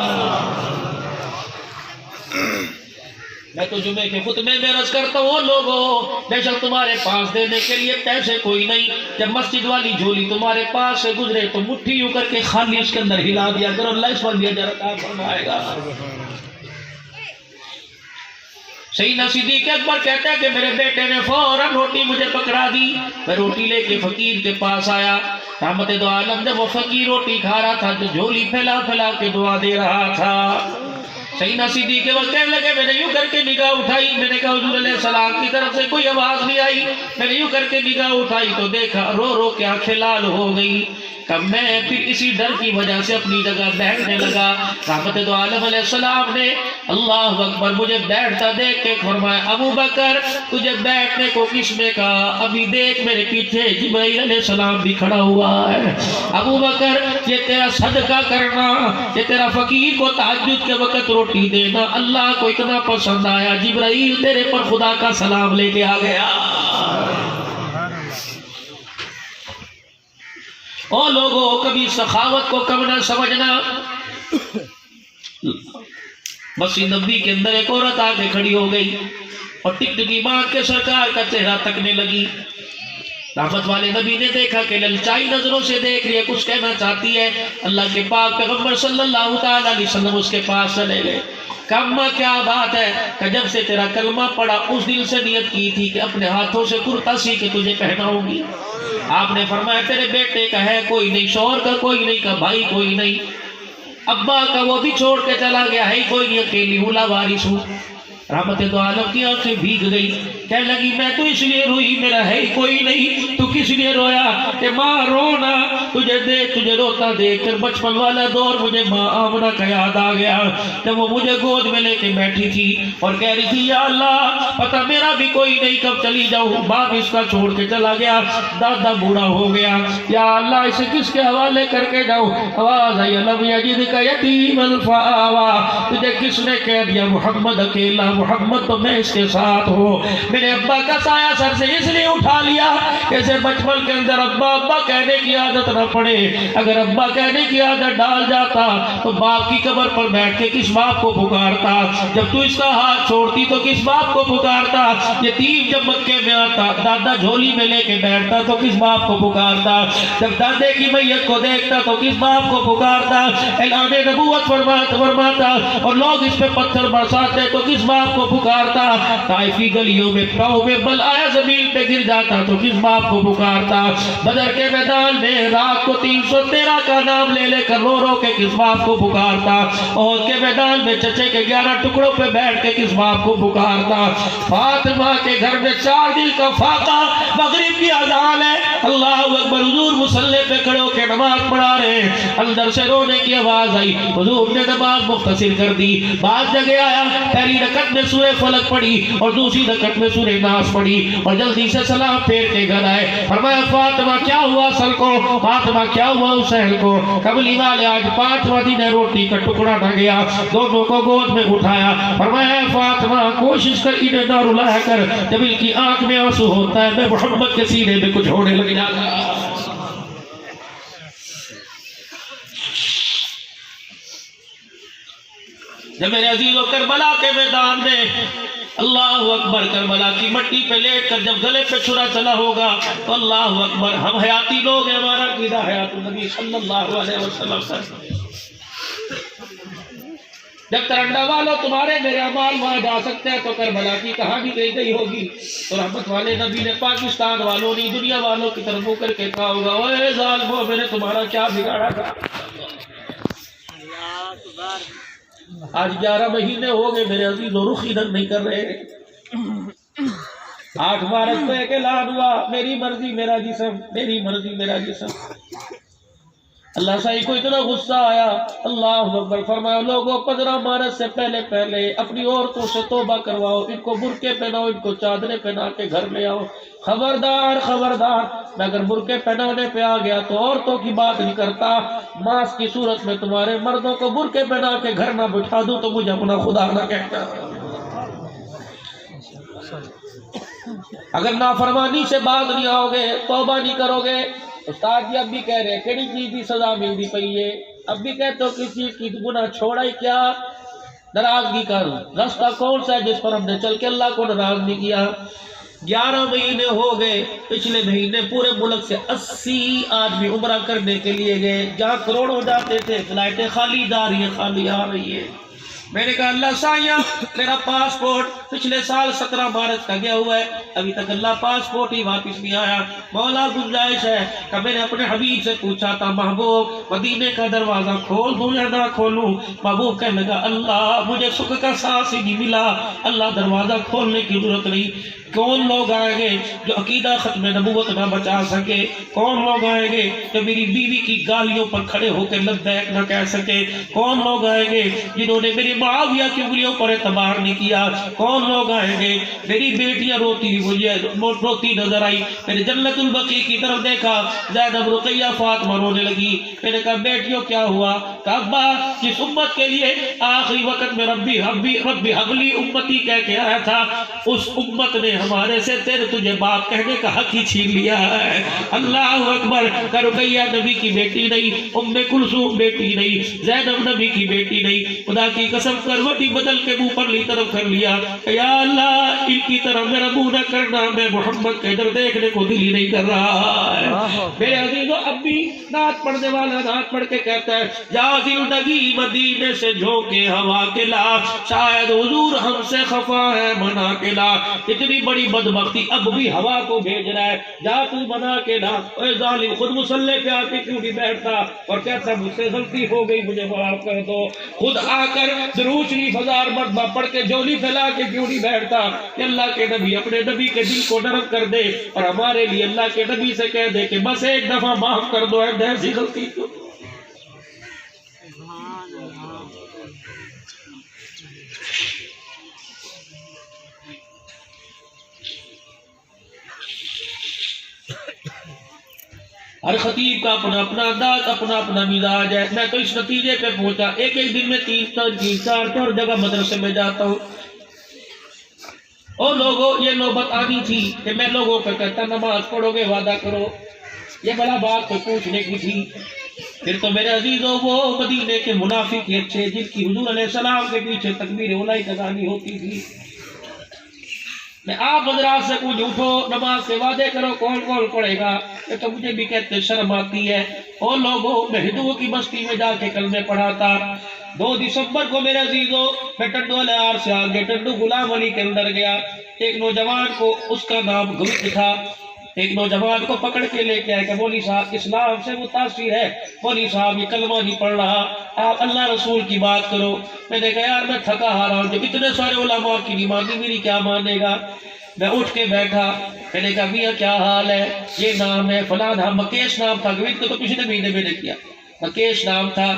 میں تو جمعے کے خطبے میں عرض کرتا ہوں لوگوں بے شک تمہارے پاس دینے کے لیے پیسے کوئی نہیں. جب مسجد والی جھولی تمہارے پاس سے گزرے تو مٹھی یوں کر کے خالی اس کے اندر ہلا دیا کرو اللہ اس پر بھی اجر عطا فرمائے گا. سیدنا صدیق اکبر کہتے ہیں کہ میرے بیٹے نے فوراً روٹی مجھے پکڑا دی. میں روٹی لے کے فقیر کے پاس آیا. رحمت دو عالم جب وہ فقیر روٹی کھا رہا تھا تو جھولی پھیلا پھیلا کے دعا دے رہا تھا. سیدنا صدیق کے وقت کہنے لگے میں نے یوں کر کے نگاہ اٹھائی میں نے کہا حضور علیہ السلام کی طرف سے کوئی آواز نہیں آئی. میں نے یوں کر کے نگاہ اٹھائی تو دیکھا رو رو کے آنکھیں لال ہو گئی. کہ میں پھر اسی ڈر کی وجہ سے اپنی جگہ بیٹھنے لگا. رحمت دو عالم علیہ السلام نے اللہ اکبر مجھے بیٹھتا دیکھ کے فرمایا ابو بکر تجھے بیٹھنے کو کس نے کہا؟ ابھی دیکھ میرے پیچھے جبرائیل علیہ السلام بھی کھڑا ہوا ہے. ابو بکر یہ تیرا صدقہ کرنا یہ تیرا فقیر کو تہجد کے وقت روٹی دینا اللہ کو اتنا پسند آیا جبرائیل تیرے پر خدا کا سلام لے کے آ گیا. او لوگوں کبھی سخاوت کو کم نہ سمجھنا. مسجد نبوی کے اندر ایک عورت آ کے کھڑی ہو گئی اور ٹکٹکی باندھ کے سرکار کا چہرہ تکنے لگی. رحمت والے نبی نے دیکھا کہ للچائی نظروں سے دیکھ رہی ہے کچھ کہنا چاہتی ہے. اللہ کے پاک پیغمبر صلی اللہ تعالی علیہ وسلم اس کے پاس چلے گئے. کما کیا بات ہے کہ جب سے تیرا کلمہ پڑا اس دل سے نیت کی تھی کہ اپنے ہاتھوں سے کرتا سی کے تجھے پہناؤں گی. آپ نے فرمایا تیرے بیٹے کا ہے کوئی نہیں شوہر کا کوئی نہیں کا بھائی کوئی نہیں ابا کا وہ بھی چھوڑ کے چلا گیا ہے کوئی نہیں اکیلی ہوں لاوارث ہوں. رحمت دو عالم کی آنکھیں بھیگ گئی. کہنے لگی میں تو اس لیے روئی میرا ہے کوئی نہیں تو کس لیے رویا؟ کہ ماں رونا تجھے دیکھ تجھے روتا دیکھ کر بچپن والا دور مجھے ماں آمنہ کا یاد آ گیا جب وہ مجھے گود میں لے کے بیٹھی تھی اور کہہ رہی تھی یا اللہ پتہ میرا بھی کوئی نہیں کب چلی جاؤں. باپ اس کا چھوڑ کے چلا گیا دادا بوڑھا ہو گیا یا اللہ اسے کس کے حوالے کر کے جاؤں. آواز آئی لم یجدک یتیما فآوی تجھے کس نے کہہ دیا محمد اکیلا محمد تو میں اس کے ساتھ ہوں. میں نے ابا کا سایہ سر سے اس لیے اٹھا لیا کہ اسے بچپن کے اندر ابا ابا کہنے کی عادت نہ پڑے. اگر ابا کہنے کی عادت ڈال جاتا تو باپ کی قبر پر بیٹھ کے کس باپ کو پکارتا؟ جب تو اس کا ہاتھ چھوڑتی تو کس باپ کو پکارتا؟ یتیم جب مکے میں آتا دادا جھولی میں لے کے بیٹھتا تو کس باپ کو پکارتا؟ جب دادے کی میت کو دیکھتا تو کس باپ کو پکارتا؟ اعلان نبوت فرماتا اور لوگ اس پہ پتھر برساتے تو کس باپ کو پکارتا؟ طائف کی گلیوں میں پاؤں میں بل آیا زمین پہ گر جاتا تو کس باپ کو پکارتا؟ بدر کے میدان میں رات کو 313 کا نام لے لے کر رو رو کے کس باپ کو پکارتا؟ احد کے میدان میں چچے کے 11 ٹکڑوں پہ بیٹھ کے کس باپ کو پکارتا؟ فاطمہ کے گھر میں 4 دن کا فاقہ مغرب کی اذان ہے اللہ اکبر حضور مصلی پہ کھڑے ہو کے نماز پڑھا رہے ہیں اندر سے رونے کی آواز آئی حضور نے نماز مختصر کر دی. بعد جگہ آیا پہلی رکعت میں سورہ فلق پڑھی اور دوسری رکعت میں سورہ ناس پڑھی اور جلدی سے سلام پھیر کے گھر آئے. فرمایا فاطمہ کیا ہوا اصل کو؟ فاطمہ کیا ہوا حسین کو؟ کملی والے آج 5واں دن ہے، روٹی کا ٹکڑا نہ گیا، دونوں کو گود میں اٹھایا، فرمایا فاطمہ کوشش کر انہیں نہ رلایا کر، جمیل کی آنکھ میں آنسو ہوتا ہے، میں محمد کے سینے میں کچھ ہونے لگ جاتا۔ جب میرے عزیزوں کربلا کے میدان میں اللہ اکبر، کربلا کی مٹی پہ لیٹ کر جب گلے پہ چھرا چلا ہوگا تو اللہ اکبر، ہم حیاتی لوگ ہیں، ہمارا عقیدہ حیات النبی صلی اللہ علیہ وسلم سے، جب ترنڈا والوں تمہارے میرے اعمال وہاں جا سکتے ہیں تو کربلا کی کہانی کہی گئی ہوگی، تو رحمت والے نبی نے پاکستان والوں نے دنیا والوں کی طرف منہ کر کے کہا ہوگا اے ظالموں، میں نے تمہارا کیا بگاڑا تھا؟ آج 11 مہینے ہو گئے میرے عزیزوں، رخ ادھر نہیں کر رہے۔ 8 مارچ کو ایک اعلان ہوا، میری مرضی میرا جسم، میری مرضی میرا جسم۔ اللہ صاحب کو اتنا غصہ آیا، اللہ اکبر، فرمایا لوگوں 15 مارچ سے پہلے اپنی عورتوں سے توبہ کرواؤ، ان کو برقعے پہناؤ، ان کو چادریں پہنا کے گھر لے آؤ۔ خبردار خبردار، میں اگر برقعے پہنانے پہ آ گیا تو عورتوں کی بات نہیں کرتا، ماس کی صورت میں تمہارے مردوں کو برقعے پہنا کے گھر نہ بٹھا دوں تو مجھے اپنا خدا نہ کہتا۔ اگر نافرمانی سے باز نہیں آؤ گے، توبہ نہیں کرو گے، استاد جی اب بھی کہہ رہے ہیں کیڑی چیز کی سزا ملتی پئی ہے، اب بھی کہتے ہو کسی چیز کی گناہ چھوڑا ہی کیا، ناراضگی کا راستہ کون سا ہے جس پر ہم نے چل کے اللہ کو ناراض نہیں کیا؟ 11 مہینے ہو گئے، پچھلے مہینے پورے ملک سے 80 آدمی عمرہ کرنے کے لیے گئے، جہاں کروڑوں جاتے تھے فلائٹیں خالی جا رہی ہیں، خالی آ رہی ہے۔ میں نے کہا اللہ سائیاں، میرا پاسپورٹ پچھلے سال 17 مارچ کا گیا ہوا ہے، ابھی تک اللہ پاسپورٹ ہی واپس نہیں آیا، مولا گنجائش ہے کہ میں نے اپنے حبیب سے پوچھا تھا محبوب مدینے کا دروازہ کھول دوں یا نہ کھولوں؟ محبوب کہنے لگا اللہ مجھے سکھ کا سانس ہی نہیں ملا، اللہ دروازہ کھولنے کی ضرورت نہیں۔ کون لوگ آئیں گے جو عقیدہ ختم نبوت نہ بچا سکے؟ کون لوگ آئیں گے جو میری بیوی کی گالیوں پر کھڑے ہو کے لبیک نہ کہہ سکے؟ کون لوگ آئیں گے جنہوں نے میری معاویہ کی انگلیوں پر اعتبار نہیں کیا؟ کون لوگ آئیں گے؟ میری بیٹیاں روتی نظر آئی، میں نے جنت البقیع کی طرف دیکھا، زینب رقیہ فاطمہ رونے لگی، میں نے کہا بیٹیوں کیا ہوا؟ کہا ابا جس امت کے لیے آخری وقت میں ربی حبلی امتی کہہ کے آیا تھا، اس امت نے ہمارے سے تجھے باپ کہنے کا حق ہی چھین لیا ہے۔ اللہ اکبر، کہ رقیہ نبی کی بیٹی نہیں، ام کلثوم بیٹی نہیں، زینب نبی کی بیٹی نہیں، خدا کی قسم کروٹی بدل کے منہ پر لی طرف کر لیا کہ یا اللہ ان کی طرف میرا منہ نہ کرنا، میں محمد کے ادھر دیکھنے کو دل ہی نہیں کر رہا ہے۔ میرے عزیزو اب بھی نعت پڑھنے والا نعت پڑھ کے کہتا ہے یا زندگی مدینے سے جھونکے ہوا کے لا، شاید حضور ہم سے خفا ہے منا کے لا۔ اتنی بڑی بدبختی، اب بھی ہوا کو بھیج رہا ہے جا تو بنا کے لا۔ اے ظالم خود مسلح پہ آ کے کیوں نہیں بیٹھتا اور کہتا مجھ سے غلطی ہو گئی مجھے معاف کر دو؟ خود آ کر درود شریف 1000 مرتبہ پڑھ کے جولی پھیلا کے کیوں نہیں بیٹھتا کہ اللہ کے نبی اپنے نبی کے دل کو نرم کر دے اور ہمارے لیے اللہ کے نبی سے کہہ دے کہ بس ایک دفعہ معاف کر دو، ایسی غلطی کیوں؟ ہر خطیب کا اپنا اپنا انداز، اپنا اپنا مزاج ہے۔ میں تو اس نتیجے پہ پہنچا، ایک دن میں 3-4 جگہ مدرسے میں جاتا ہوں، اور لوگوں یہ نوبت آنی تھی کہ میں لوگوں پہ کہتا نماز پڑھو گے وعدہ کرو، یہ بڑا بات تو پوچھنے کی تھی۔ پھر تو میرے عزیزوں وہ مدینے کے منافق اچھے جن کی حضور علیہ السلام کے پیچھے تکبیر اولائی کزانی ہوتی تھی، میں آپ حضرات سے پوچھوں اٹھو نماز کے وعدے کرو کون کون پڑھے گا؟ یہ تو مجھے بھی کہتے شرم آتی ہے۔ اور لوگوں میں ہندوؤں کی بستی میں جا کے کلمے پڑھاتا۔ 2 دسمبر کو میرے عزیزوں میں ٹنڈو الیار سے آگے ٹنڈو غلام علی کے اندر گیا، ایک نوجوان کو اس کا نام گلت تھا، ایک نوجوان کو پکڑ کے لے کے آئے کہ مولوی صاحب اسلام سے متاثر ہے، مولوی صاحب یہ کلمہ نہیں پڑھ رہا، آپ اللہ رسول کی بات کرو۔ میں نے کہا یار میں تھکا ہارا ہوں، جب اتنے سارے علماء کی نہیں مانی میری کیا مانے گا؟ میں اٹھ کے بیٹھا، میں نے کہا میاں کیا حال ہے؟ یہ نام ہے فلاں، مکیش نام تھا، گوید کو تو پچھلے مہینے میں نے کیا، مکیش نام تھا۔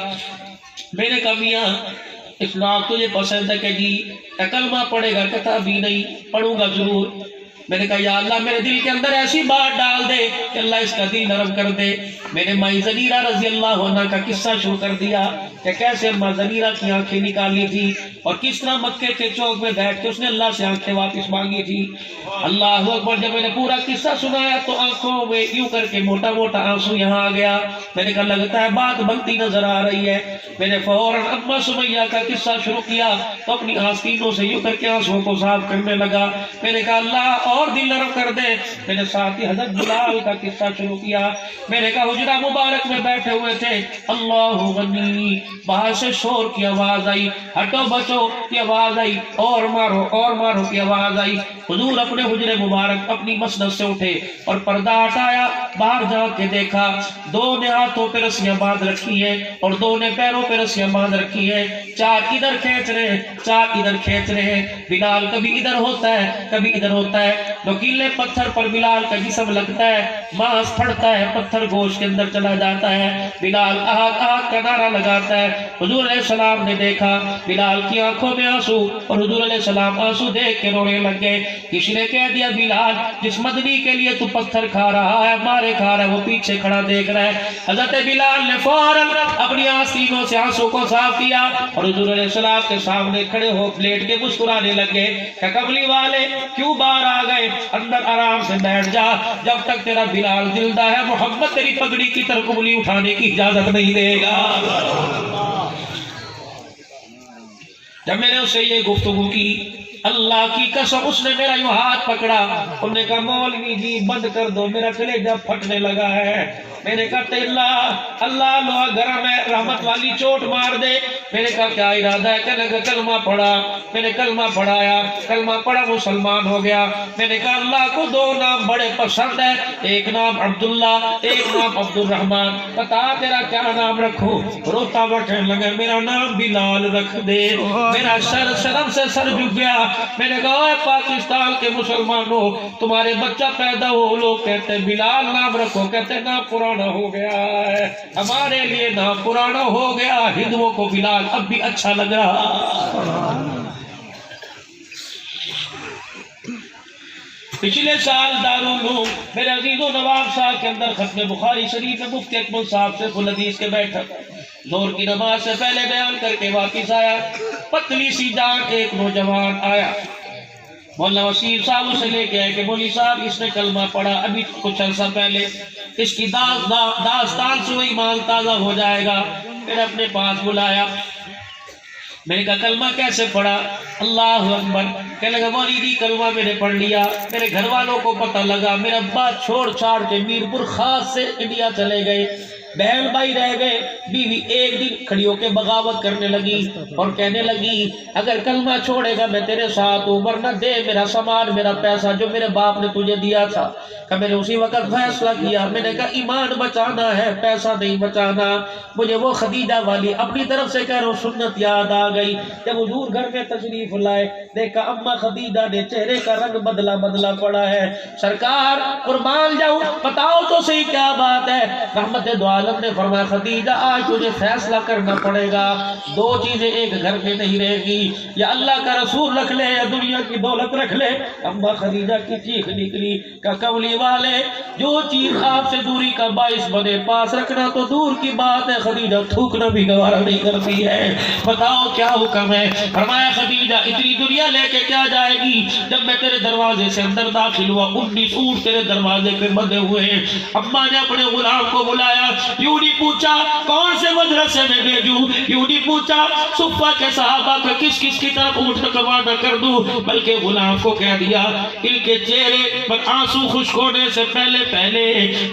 میں نے کہا میاں اسلام تجھے پسند ہے کہ جی؟ کلمہ پڑھے گا؟ کہتا ابھی نہیں، پڑھوں گا ضرور۔ میں نے کہا یا اللہ میرے دل کے اندر ایسی بات ڈال دے کہ اللہ اس کا دل نرم کر دے۔ میں نے مائی زنیرہ رضی اللہ عنہ کا قصہ شروع کر دیا کہ کیسے ماں زنیرہ کی آنکھیں نکالی تھی اور کس طرح مکے کے چوک میں بیٹھ کے اس نے اللہ سے آنکھیں واپس مانگی تھی۔ اللہ اکبر، جب میں نے پورا قصہ سنایا تو آنکھوں میں یوں کر کے موٹا موٹا آنسو یہاں آ گیا۔ میں نے کہا لگتا ہے بات بنتی نظر آ رہی ہے۔ میں نے فوراً اما سمیہ کا قصہ شروع کیا تو اپنی آستینوں سے یوں کر کے آنسوں کو صاف کرنے لگا۔ میں نے کہا اللہ اور دل نرم کر دے۔ میں نے ساتھ ہی حضرت بلال کا قصہ شروع کیا۔ میں نے کہا حجرہ مبارک میں بیٹھے ہوئے تھے، اللہ غنی، باہر سے شور کی آواز آئی، ہٹو بچو کی آواز آئی، اور مارو کی آواز آئی۔ حضور اپنے حجرے مبارک اپنی مسند سے اٹھے اور پردہ ہٹایا، باہر جا کے دیکھا 2 نے ہاتھوں پہ رسیاں باندھ رکھی ہیں اور 2 نے پیروں پہ رسیاں باندھ رکھی ہیں، 4 ادھر کھینچ رہے ہیں، 4 ادھر کھینچ رہے ہیں۔ بلال کبھی ادھر ہوتا ہے کبھی ادھر ہوتا ہے، نوکیلے پتھر پر بلال کا جسم لگتا ہے، ماس پھڑتا ہے، پتھر گوشت کے اندر چلا جاتا ہے، بلال آہت آہت کا نعرہ لگاتا ہے۔ حضور علیہ السلام نے دیکھا بلال کی آنکھوں میں آنسو اور حضور علیہ السلام آنسو دیکھ کے رونے لگ گئے۔ کسی نے کہہ دیا بلال جس مدنی کے لیے تو پتھر کھا رہا ہے، مارے کھا رہا ہے، وہ پیچھے کھڑا دیکھ رہا ہے۔ حضرت بلال نے فوراً اپنی آستینوں سے آنسو کو صاف کیا اور حضور علیہ السلام کے سامنے کھڑے ہو لیٹ کے مسکرانے لگے کہ کملی والے کیوں باہر آ گئے، اندر آرام سے بیٹھ جا، جب تک تیرا بلال زندہ ہے محمد تیری پگڑی کی طرف انگلی اٹھانے کی اجازت نہیں دے گا۔ جب میں نے اس سے یہ گفتگو کی، اللہ کی قسم اس نے میرا یوں ہاتھ پکڑا، انہوں نے کہا مولوی جی بند کر دو، میرا کلیجہ پھٹنے لگا ہے۔ میں نے کہا اللہ لوہا گرم ہے، رحمت والی چوٹ مار دے۔ میں نے کہا کیا ارادہ ہے؟ کہنے کا کلمہ پڑھا۔ میں نے کلمہ پڑھایا، کلمہ پڑھا، مسلمان ہو گیا۔ میں نے کہا اللہ کو 2 نام بڑے پسند ہے، ایک نام عبداللہ، ایک نام عبد الرحمن، بتا تیرا کیا نام رکھوں؟ روتا بیٹھنے لگا میرا نام بلال رکھ دے۔ میرا سر شرم سے سر جھک گیا۔ میں نے کہا اے پاکستان کے مسلمانوں، تمہارے بچہ پیدا ہو لوگ کہتے ہیں بلال نام رکھو، کہتے ہیں نام پرانا ہو گیا ہے، ہمارے لیے نام پرانا ہو گیا، ہندوؤں کو بلال اب بھی اچھا لگ رہا۔ پچھلے سال دارالعلوم میرے عزیز و نواب صاحب کے اندر ختم بخاری شریف میں مفتی اکمل صاحب سے فل حدیث کے بیٹھک، ظہر کی نماز سے پہلے بیان کر کے واپس آیا، پتلی سی جان ایک نوجوان آیا، مولانا وسیم صاحب اسے لے کے آئے کہ مولوی صاحب اس نے کلمہ پڑھا ابھی کچھ عرصہ پہلے، اس کی داستان سے وہی ایمان تازہ ہو جائے گا۔ میں نے اپنے پاس بلایا، میں نے کہا کلمہ کیسے پڑھا؟ اللہ اکبر۔ کہنے لگا مولوی جی کلمہ میں نے پڑھ لیا، میرے گھر والوں کو پتہ لگا، میرا ابا چھوڑ چھاڑ کے میرپور خاص سے انڈیا چلے گئے، بہن بھائی رہ گئے، بیوی ایک دن کھڑی ہو کے بغاوت کرنے لگی اور کہنے لگی اگر کلمہ چھوڑے گا میں تیرے ساتھ ہوں، ورنہ دے میرا سامان میرا پیسہ جو میرے باپ نے تجھے دیا تھا۔ کہ میں نے اسی وقت فیصلہ کیا، میں نے کہا ایمان بچانا ہے، پیسہ نہیں بچانا۔ مجھے وہ خدیجہ والی اپنی طرف سے کہہ رہا ہوں سنت یاد آ گئی۔ جب حضور گھر میں تشریف لائے دیکھا اماں خدیجہ نے چہرے کا رنگ بدلا پڑا ہے۔ سرکار قربان جاؤں بتاؤ تو صحیح کیا بات ہے؟ رحمت دو عالم نے فرمایا خدیجہ آج تجھے فیصلہ کرنا پڑے گا، 2 چیزیں ایک گھر میں نہیں رہے گی، یا اللہ کا رسول رکھ لے یا دنیا کی دولت رکھ لے۔ اماں خدیجہ کی چیخ نکلی کہ کملی والے جو چیز آپ سے دوری کا باعث بنے پاس رکھنا تو دور کی بات ہے، خدیجہ تھوکنا بھی گوارا نہیں کرتی ہے، بتاؤ کیا حکم ہے؟ فرمایا خدیجہ اتنی دنیا لے کے کیا جائے گی؟ جب میں تیرے دروازے سے اندر داخل ہوا 19 اونٹ تیرے دروازے پہ بندھے ہوئے ہیں۔ اماں نے اپنے غلام کو بلایا، یوں نہیں پوچھا کون سے مدرسے میں بھیجوں، یوں نہیں پوچھا صفہ کے صحابہ کا کس کس کی طرف اونٹ روانہ کر دوں، بلکہ غلام کو کہہ دیا ان کے چہرے پر آنسو خشک ہونے سے پہلے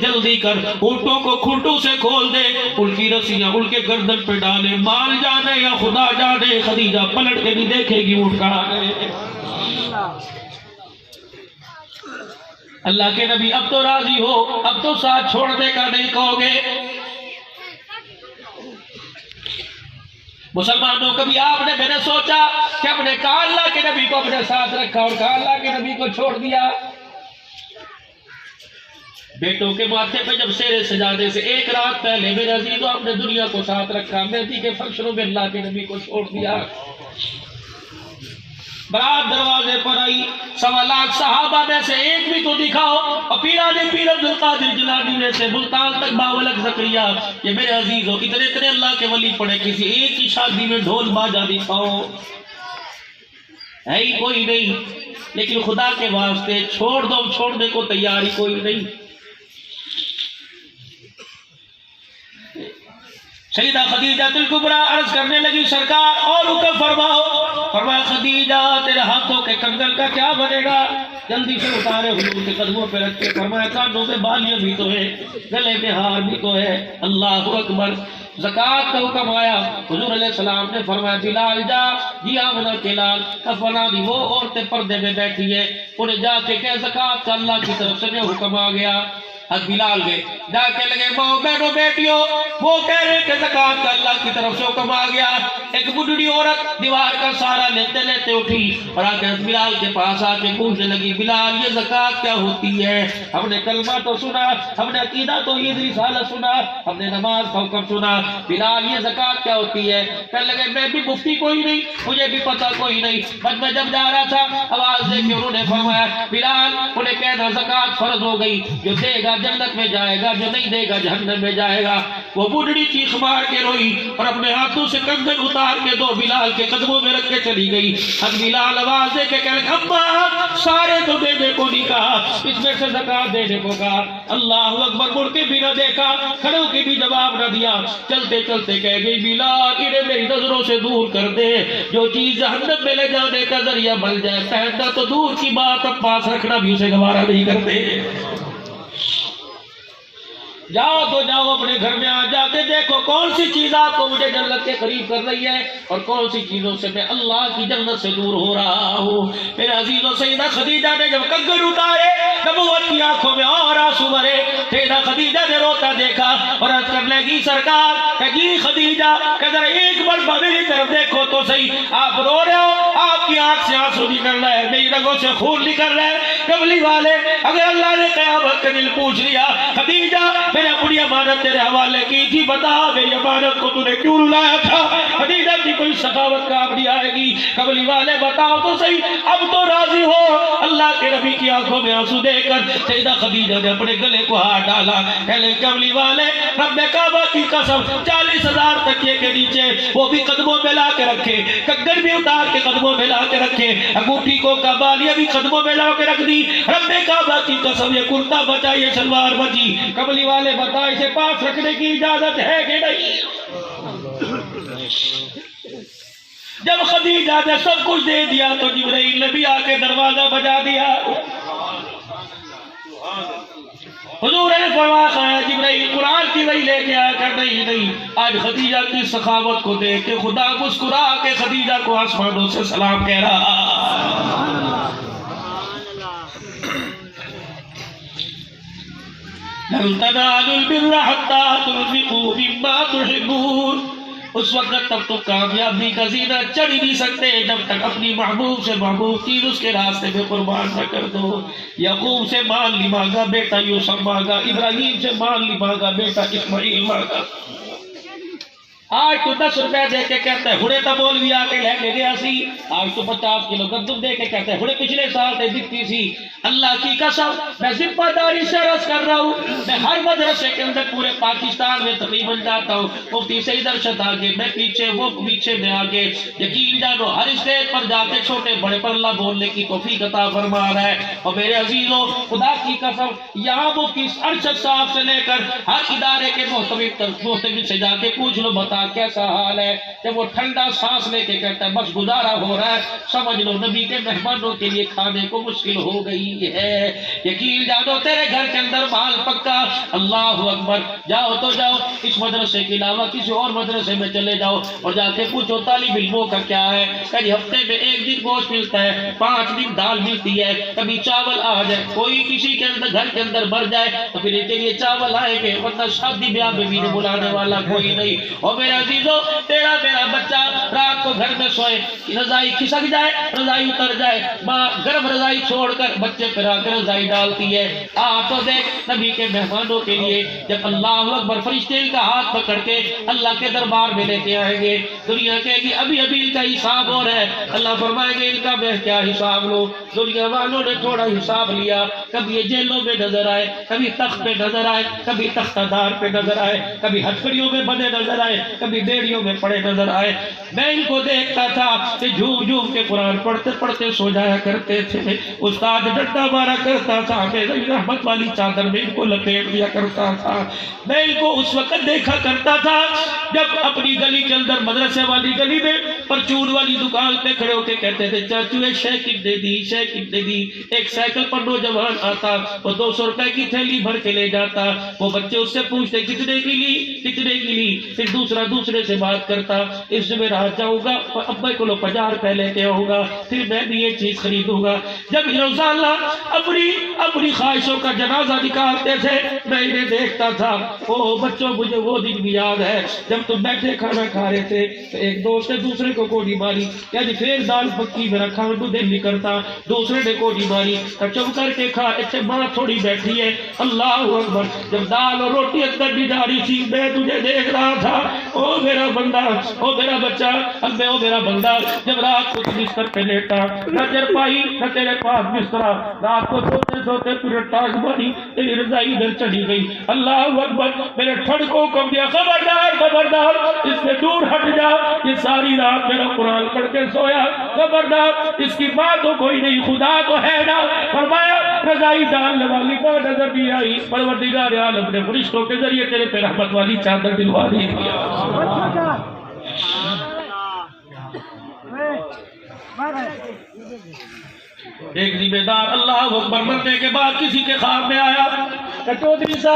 جلدی کر اونٹوں کو کھنٹوں سے کھول دے، ان کی رسیاں ان کے گردن پہ ڈالے، مال جانے یا خدا جانے خدیجہ پلٹ کے نہیں دیکھے گی اونٹ کہاں گئے۔ اللہ کے نبی اب تو راضی ہو، اب تو ساتھ چھوڑنے کا نہیں کہو گے؟ مسلمانوں کبھی آپ نے میں نے سوچا کہ ہم نے کہا اللہ کے نبی کو اپنے ساتھ رکھا اور کہا اللہ کے نبی کو چھوڑ دیا؟ بیٹوں کے ماتھے پہ جب سیرے سجانے سے 1 رات پہلے میرے عزیزوں ہم نے دنیا کو ساتھ رکھا، مہندی کے فنکشنوں میں اللہ کے نبی کو چھوڑ دیا۔ برات دروازے پر آئی، 1.25 لاکھ صحابہ میں سے ایک بھی تو دکھاؤ۔ اور پیران پیر عبدالقادر جیلانی میں سے ملتان تک باولک زکریا، یہ میرے عزیزوں اتنے اتنے اللہ کے ولی پڑے، کسی ایک کی شادی میں ڈھول باجا دکھاؤ، ہے ہی کوئی نہیں۔ لیکن خدا کے واسطے چھوڑ دو، چھوڑنے کو تیاری کوئی نہیں۔ سیدہ خدیجہ الکبریٰ عرض کرنے لگی سرکار اور حکم فرماؤ۔ فرمایا خدیجہ تیرے ہاتھوں کے کنگن کا کیا بنے گا؟ جلدی سے اتارے، حضور کے قدموں پہ رکھ کے فرمایا کانوں میں بالیاں بھی تو ہے، گلے میں ہار بھی تو ہے۔ اللہ اکبر۔ زکوٰۃ کا حکم آیا، حضور علیہ السلام نے فرمایا بلال جا، جی آمنہ کے لال فلانی وہ عورتیں پردے میں بیٹھی ہے، انہیں جا کے کہ زکوٰۃ کا اللہ کی طرف سے حکم آ گیا۔ حضرت بلال گئے، جا کے لگے ماں بہنوں بیٹیوں، وہ کہہ رہے کہ زکوٰۃ کا اللہ کی طرف سے حکم آ گیا۔ ایک بڈھڑی عورت دیوار کا سہارا لیتے لیتے اٹھی اور آ کے حضرت بلال کے پاس آ کے پوچھنے لگی بلال یہ زکوٰۃ کیا ہوتی ہے؟ ہم نے کلمہ تو سنا، ہم نے عقیدہ توحید رسالت سنا، ہم نے نماز کا حکم سنا، بلال یہ زکوٰۃ کیا ہوتی ہے؟ کہنے لگے میں بھی مفتی کوئی نہیں، مجھے بھی پتہ کوئی نہیں، بس میں جب جا رہا تھا آواز دے کے انہوں نے فرمایا بلال انہیں کہنا زکوٰۃ فرض ہو گئی، جو دے گا جنت میں جائے گا، جو نہیں دے گا جہنم میں جائے گا۔ وہ بڈھڑی چیخ مار کے روئی اور اپنے ہاتھوں سے کنگن اتار کے دو بلال کے قدموں میں رکھ کے چلی گئی۔ اب بلال آواز دے کے کہنے لگا اماں سارے تو دینے کو نہیں کہا، اس میں سے زکوٰۃ دینے کو کہا۔ اللہ اکبر، مڑ کے بھی نہ دیکھا، کھڑے ہو کے بھی جواب نہ دیا، چلتے چلتے کہہ گئی بلال انہیں میری نظروں سے دور کر دے، جو چیز جہنم میں لے جانے کا ذریعہ بن جائے، پہننا تو دور کی بات اب پاس رکھنا بھی اسے گوارا نہیں کرتے۔ جاؤ تو جاؤ اپنے گھر میں، آ جا کے دیکھو کون سی چیز آپ کو مجھے جنت کے قریب کر رہی ہے اور کون سی چیزوں سے میں اللہ کی جنت سے دور ہو رہا ہوں۔ میرے عزیزوں سیدہ خدیجہ نے جب کنگن اتارے نبوت کی آنکھوں میں اور آنسو بھرے، سیدہ خدیجہ نے روتا دیکھا اور عرض کرنے لگی سرکار کہ جی خدیجہ کہ ذرا ایک مرتبہ میری طرف دیکھو تو صحیح، آپ رو رہے ہو، آپ کی آنکھ سے آنسو نکل رہا ہے، میری رگوں سے خون نکل رہا ہے۔ کملی والے اگر اللہ نے قیامت کے دن پوچھ لیا خدیجہ میں نے اپنی امانت تیرے حوالے کی تھی، بتا میری امانت کو تو نے کیوں رلایا تھا؟ خدیجہ کی کوئی سخاوت کام نہیں آئے گی۔ کملی والے بتاؤ تو صحیح اب تو راضی ہو؟ اللہ کے نبی کی آنکھوں میں آنسو دے کر سیدہ خدیجہ نے اپنے گلے کو ہاتھ ڈالا، کہنے کملی والے رب کعبہ کی قسم 40,000 تکیے کے نیچے وہ بھی قدموں میں لا کے رکھے، کنگن بھی اتار کے قدموں میں لا کے رکھے، انگوٹھی کو کبالیاں بھی قدموں میں لا کے رکھ دی، رب کعبہ کی قسم یہ کرتا بچا یہ شلوار بچی۔ کملی والے بتا اسے پاس رکھنے کی اجازت ہے کہ نہیں؟ جب خدیجہ نے سب کچھ دے دیا تو جبرائیل نے بھی آ کے دروازہ بجا دیا۔ حضور نے فرمایا جبرائیل قرآن کی وحی لے کے آیا کر نہیں، آج خدیجہ کی سخاوت کو دیکھ کے خدا مسکرا کے خدیجہ کو آسمانوں سے سلام کہہ رہا۔ لن تنالوا البر حتى تنفقوا مما تحبون۔ اس وقت تب تو کامیابی کا زینہ چڑھ ہی نہیں سکتے جب تک اپنی محبوب سے محبوب چیز اس کے راستے میں قربان نہ کر دو۔ یعقوب سے مال نہیں مانگا، بیٹا یوسف مانگا، ابراہیم سے مال نہیں مانگا، بیٹا اسماعیل مانگا۔ آج تو 10 روپے دے کے کہتے ہیں ہڑے تا مولوی آ کے لے کے گیا سی، آج تو 50 کلو گندم دے کے کہتے ہیں ہڑے پچھلے سال تے دکھتی سی۔ اللہ کی قسم میں ذمہ داری سے عرض کر رہا ہوں، میں ہر مدرسے کے اندر پورے پاکستان میں تقریباً جاتا ہوں، مفتی سعید ارشد آگے، میں پیچھے، وہ پیچھے، میں آگے، یقین جانو ہر اسٹیج پر جا کے چھوٹے بڑے پر اللہ بولنے کی توفیق عطا فرما رہا ہے۔ اور میرے عزیزوں خدا کی قسم یہاں مفتی ارشد صاحب سے لے کر ہر ادارے کے محتمل سے جا کے پوچھ لو بتا کیسا حال ہے، جب وہ ٹھنڈا سانس لے کے کہتا ہے بس گزارا ہو رہا ہے، سمجھ لو نبی کے مہمانوں کے لیے کھانے کو مشکل ہو گئی ہے۔ یقین جانو تیرے گھر کے اندر مال پکا۔ اللہ اکبر، جاؤ تو جاؤ اس مدرسے کے علاوہ کسی اور مدرسے میں چلے جاؤ اور جا کے پوچھو طالب علموں کا کیا ہے، کبھی ہفتے میں 1 دن گوشت ملتا ہے، 5 دن دال ملتی ہے، کبھی چاول آ جائے، کوئی کسی کے اندر گھر کے اندر مر جائے تو پھر ان کے لیے چاول آئے گے، ورنہ شادی بیاہ میں بھی بلانے والا کوئی نہیں۔ اور میرے عزیزو تیرا میرا بچہ رات کو گھر میں سوئے، رضائی کھسک جائے، رضائی اتر جائے، ماں گرم رضائی چھوڑ کر بچے پر آ کر رضائی ڈالتی ہے۔ تو دیکھ نبی کے مہمانوں کے لیے جب اللہ اکبر فرشتے ان کا ہاتھ پکڑ کے اللہ کے دربار میں لے کے آئیں گے، دنیا کہے گی ابھی ابھی ان کا حساب ہو رہا ہے، اللہ فرمائے گے ان کا میں کیا حساب لوں؟ دنیا والوں نے تھوڑا حساب لیا، کبھی یہ جیلوں میں نظر آئے، کبھی تخت پہ نظر آئے، کبھی تختہ دار پہ نظر آئے، کبھی ہتھکڑیوں میں بندے نظر آئے، کبھی بیڑیوں میں پڑے نظر آئے۔ میں ان کو دیکھتا تھا کہ جھوم جھوم کے قرآن پڑھتے پڑھتے سو جایا کرتے تھے، استاد ڈنڈا مارا کرتا تھا، میں رحمت والی چادر میں ان کو لپیٹ دیا کرتا تھا۔ میں ان کو اس وقت دیکھا کرتا تھا جب اپنی گلی کے اندر مدرسے والی گلی میں پرچون والی دکان پہ کھڑے ہو کے کہتے تھے چاچو ایک شے کتنے دی، شے کتنے دی۔ ایک سائیکل پر نوجوان آتا، وہ 200 روپے کی تھیلی بھر کے لے جاتا، وہ بچے اس سے پوچھتے کتنے کی لی، کتنے کی لی، پھر دوسرا دوسرے سے بات کرتا، اس جمعرات جاؤں گا ابا کو 50 روپے لے کے آؤں گا، پھر میں بھی یہ چیز خریدوں گا۔ جب روزانہ اپنی خواہشوں کا جنازہ نکالتے تھے، میں انہیں دیکھتا تھا۔ او بچوں مجھے وہ دن بھی یاد ہے جب تم بیٹھے کھانا کھا رہے تھے تو ایک دوست نے دوسرے کو گولی ماری، یعنی پھر دال پکی میرا کھانا تو دل نہیں کرتا، دوسرے نے گولی ماری، چپ کر کے کھا، اچھے ماں تھوڑی بیٹھی ہے، اللہ اکبر۔ جب دال اور روٹی اندر بھی جا رہی تھی میں تجھے دیکھ رہا تھا، او میرا بندہ، او میرا بچہ، اب میں او میرا بندہ۔ جب رات کو بستر پہ لیٹا، نہ چرپائی نہ تیرے پاس بستر، رات کو سوتے سوتے تجھے ٹاس بنی، تیری رضائی ادھر چلی گئی، اللہ اکبر۔ میرے ٹھڑ کو کم دیا، خبردار خبردار اس سے دور ہٹ جا، یہ ساری رات میرا قرآن پڑھ کے سویا، خبردار اس کی ماں تو کوئی نہیں، خدا تو ہے نا۔ فرمایا رضائی ڈالنے والی کو نظر بھی آئی، پروردگار عالم نے فرشتوں کے ذریعے تیرے پہ رحمت والی چادر دلوا دی۔ ایک ذمہ دار اللہ اکبر مرنے کے بعد کسی کے خواب میں آیا کہ چودھری صاحب